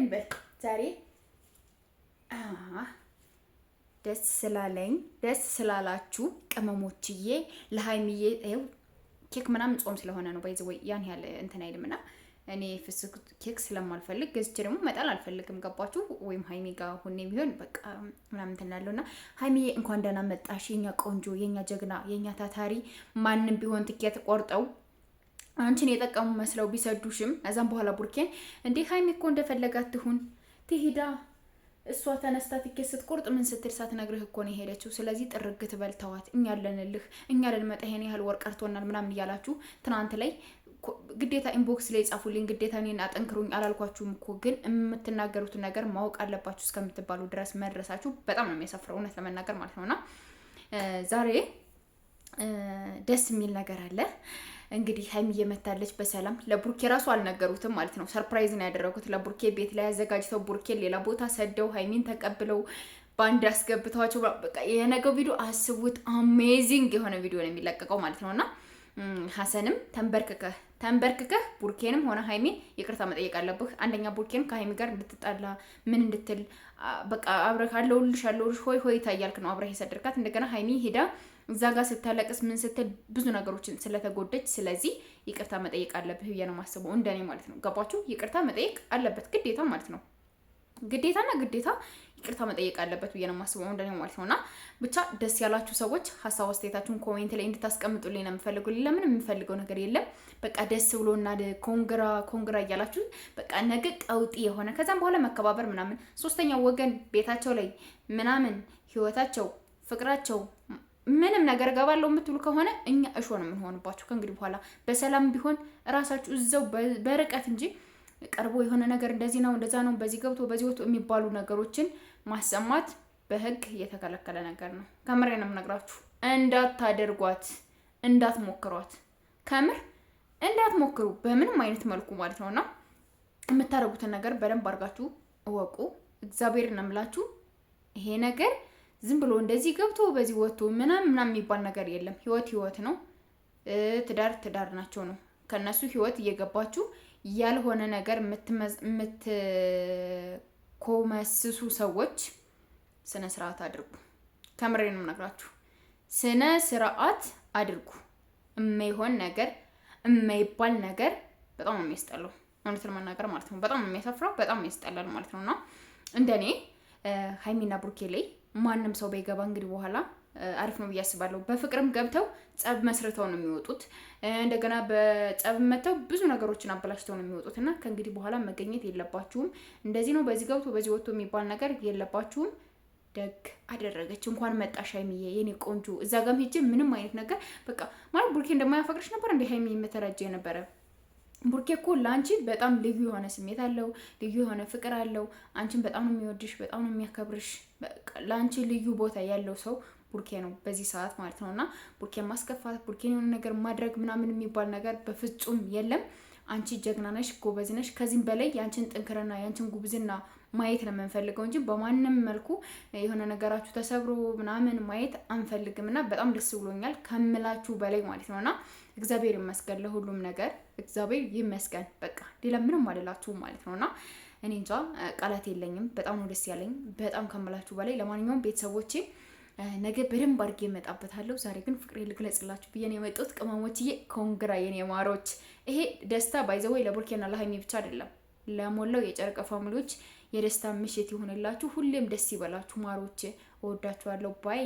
እንበል ዛሬ ደስ ስላላችሁ ቅመሞችዬ ለሃይሚዬ ይኸው ኬክ ምናምን ጾም ስለሆነ ነው ባይዘ ወይ ያን ያህል እንትን አይልምና እኔ ፍስክ ኬክ ስለማልፈልግ ገዝቼ ደግሞ መጣል አልፈልግም። ገባችሁ? ወይም ሃይሚ ጋር ሆኔ ቢሆን በቃ ምናምን እንትን ያለውና ሃይሚዬ እንኳን ደህና መጣሽ የኛ ቆንጆ፣ የኛ ጀግና፣ የኛ ታታሪ። ማንንም ቢሆን ትኬት ቆርጠው አንቺን የጠቀሙ መስለው ቢሰዱሽም እዛም በኋላ ቡርኬን እንዴ ሃይሚ እኮ እንደፈለጋት ትሁን ትሂዳ እሷ ተነስታ ትኬት ስትቆርጥ ምን ስትል ሳትነግርህ እኮ ነው የሄደችው። ስለዚህ ጥርግ ትበልተዋት እኛ አለንልህ፣ እኛ ልንመጣ ይሄን ያህል ወር ቀርቶናል ምናምን እያላችሁ ትናንት ላይ ግዴታ ኢንቦክስ ላይ ጻፉልኝ፣ ግዴታ እኔን አጠንክሩኝ አላልኳችሁም እኮ ግን የምትናገሩትን ነገር ማወቅ አለባችሁ እስከምትባሉ ድረስ መድረሳችሁ በጣም ነው የሚያሳፍረው እውነት ለመናገር ማለት ነውና ዛሬ ደስ የሚል ነገር አለ። እንግዲህ ሃይሚ እየመታለች በሰላም ለቡርኬ ራሱ አልነገሩትም ማለት ነው። ሰርፕራይዝ ነው ያደረጉት ለቡርኬ ቤት ላይ አዘጋጅተው ቡርኬ ሌላ ቦታ ሰደው ሃይሚን ተቀብለው ባንድ አስገብተዋቸው በቃ የነገው ቪዲዮ አስቡት። አሜዚንግ የሆነ ቪዲዮ ነው የሚለቀቀው ማለት ነውና ሐሰንም ተንበርክከህ ቡርኬንም ሆነ ሃይሚን ይቅርታ መጠየቅ አለብህ። አንደኛ ቡርኬን ከሃይሚ ጋር እንድትጣላ ምን እንድትል በቃ አብረህ አለውልሽ ሆይ ሆይ ታያልክ ነው አብረህ የሰደርካት። እንደገና ሃይሚ ሄዳ እዛ ጋር ስታለቅስ ምን ስትል ብዙ ነገሮችን ስለተጎደች ስለዚህ ይቅርታ መጠየቅ አለብህ ብዬ ነው የማስበው እንደኔ ማለት ነው። ገባችሁ? ይቅርታ መጠየቅ አለበት ግዴታ ማለት ነው። ግዴታ ይቅርታ መጠየቅ አለበት ብዬ ነው የማስበው እንደኔ ማለት ነውና ብቻ ደስ ያላችሁ ሰዎች ሀሳብ አስተያየታችሁን ኮሜንት ላይ እንድታስቀምጡልኝ ነው የምፈልገው። ለምን የምፈልገው ነገር የለም። በቃ ደስ ብሎና ኮንግራ እያላችሁ በቃ ነገ ቀውጢ የሆነ ከዛም በኋላ መከባበር ምናምን ሶስተኛው ወገን ቤታቸው ላይ ምናምን ህይወታቸው ፍቅራቸው ምንም ነገር ገባለው የምትሉ ከሆነ እኛ እሾ ነው የምንሆንባችሁ ከእንግዲህ በኋላ። በሰላም ቢሆን እራሳችሁ እዛው በርቀት እንጂ ቀርቦ የሆነ ነገር እንደዚህ ነው እንደዛ ነው በዚህ ገብቶ በዚህ ወጥቶ የሚባሉ ነገሮችን ማሰማት በህግ የተከለከለ ነገር ነው። ከምሬ ነው የምነግራችሁ። እንዳታደርጓት፣ እንዳትሞክሯት፣ ከምር እንዳትሞክሩ በምንም አይነት መልኩ ማለት ነውና የምታደርጉትን ነገር በደንብ አድርጋችሁ እወቁ። እግዚአብሔር ነው የምላችሁ። ይሄ ነገር ዝም ብሎ እንደዚህ ገብቶ በዚህ ወጥቶ ምናምን የሚባል ነገር የለም። ህይወት ነው። ትዳር ናቸው ነው። ከነሱ ህይወት እየገባችሁ ያልሆነ ነገር የምትኮመስሱ ሰዎች ስነ ስርዓት አድርጉ። ከምሬ ነው የምነግራችሁ። ስነ ስርዓት አድርጉ። የማይሆን ነገር የማይባል ነገር በጣም ነው የሚያስጠላው እውነት ለመናገር ማለት ነው። በጣም ነው የሚያሳፍረው፣ በጣም ያስጠላል ማለት ነውና እንደኔ ሃይሚና ቡርኬ ላይ ማንም ሰው ባይገባ እንግዲህ በኋላ አሪፍ ነው ብዬ አስባለሁ። በፍቅርም ገብተው ጸብ መስርተው ነው የሚወጡት። እንደገና በጸብ መተው ብዙ ነገሮችን አበላሽተው ነው የሚወጡት እና ከእንግዲህ በኋላ መገኘት የለባችሁም። እንደዚህ ነው በዚህ ገብቶ በዚህ ወጥቶ የሚባል ነገር የለባችሁም። ደግ አደረገች። እንኳን መጣሽ ሃይሚዬ የኔ ቆንጆ። እዛ ጋርም ሄጄ ምንም አይነት ነገር በቃ ማለት ቡርኬ እንደማያፈቅርሽ ነበር እንደ ሃይሚ የምትረጀ ነበረ። ቡርኬ እኮ ለአንቺ በጣም ልዩ የሆነ ስሜት አለው፣ ልዩ የሆነ ፍቅር አለው። አንቺን በጣም ነው የሚወድሽ፣ በጣም ነው የሚያከብርሽ። ለአንቺ ልዩ ቦታ ያለው ሰው ቡርኬ ነው በዚህ ሰዓት ማለት ነውና ቡርኬን ማስከፋት፣ ቡርኬን የሆነ ነገር ማድረግ ምናምን የሚባል ነገር በፍጹም የለም። አንቺ ጀግና ነሽ፣ ጎበዝ ነሽ። ከዚህም በላይ ያንቺን ጥንክርና ያንቺን ጉብዝና ማየት ነው የምንፈልገው እንጂ በማንም መልኩ የሆነ ነገራችሁ ተሰብሮ ምናምን ማየት አንፈልግምና በጣም ደስ ብሎኛል ከምላችሁ በላይ ማለት ነውና እግዚአብሔር ይመስገን ለሁሉም ነገር እግዚአብሔር ይመስገን። በቃ ሌላ ምንም አልላችሁም ማለት ነውና እኔ እንጃ ቃላት የለኝም። በጣም ነው ደስ ያለኝ በጣም ከምላችሁ በላይ። ለማንኛውም ቤተሰቦቼ ነገ በደንብ አድርጌ እመጣበታለሁ። ዛሬ ግን ፍቅሬ ልግለጽላችሁ ብዬ ነው የመጣሁት። ቅመሞችዬ ኮንግራ የኔ ማሮች። ይሄ ደስታ ባይዘወይ ለቡርኬና ለሃይሚ ብቻ አይደለም ለሞላው የጨረቃ ፋሚሊዎች የደስታ ምሽት ይሁንላችሁ። ሁሌም ደስ ይበላችሁ ማሮች። እወዳችኋለሁ። ባይ